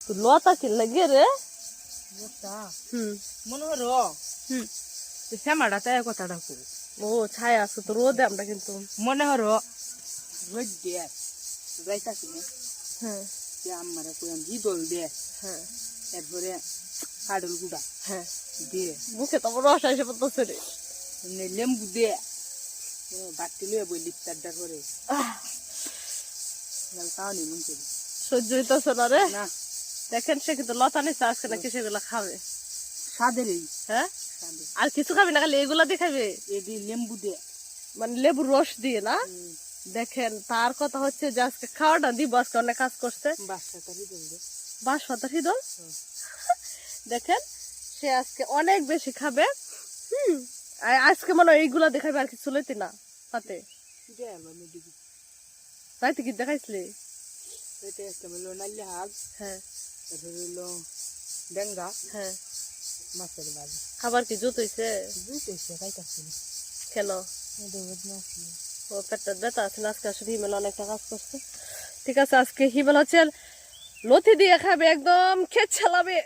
তো লতা কি লাগে রে? লতা হুম মনে হলো হুম শ্যামাটা তাই কথাটা কো ও ছায়া আছে তো রোদে আমরা কিন্তু মনে হলো রোদ দিয়ে যাইতাছি না হ্যাঁ যে আমার কইম হিদল দিয়ে হ্যাঁ এরপরে কাডল গুড়া হ্যাঁ দিয়ে মুখে তো আমার রস আসে পড়তেছে রে। লেম্বু দিয়ে বাটি লয়ে বই লিপটারটা করে কাউনি মন করি সহ্য হইতেছে না রে। না দেখেন সে কিন্তু লতা নিচ্ছে আজকে নাকি সেগুলা খাবে। স্বাদেরই হ্যাঁ স্বাদের আর কিছু খাবি না, খালি এগুলা দিয়ে খাবে, এদি লেম্বু দিয়ে মানে লেবুর রস দিয়ে না। দেখেন তার কথা হচ্ছে যে আজকে খাওয়াটা দিব, আজকে অনেক কাজ করছে। বাসাটা হিদল দিয়ে বাঁশপাতা হৃদয় দেখেন সে আজকে অনেক বেশি খাবে। আর আজকে মনে হয় এইগুলা দেখাবে আর কিছু লইতি না পাতে। দিয়ে আলো মেডিকি রাইতে কি দেখাইছিলি? এটা একটা হলো নাল্লি হাগ হ্যাঁ তারপরে হলো ডেঙ্গা হ্যাঁ মাছের বাজি খাবার কি জুত হইছে? বুঝতেছে খাইতাছি কেন? না ও পেটটা ব্যথা আছে না, আজকে আসলে হিমেল অনেকটা কাজ করছে। ঠিক আছে আজকে হিমেল হচ্ছে লথি দিয়ে খাবে, একদম খেত চালাবে।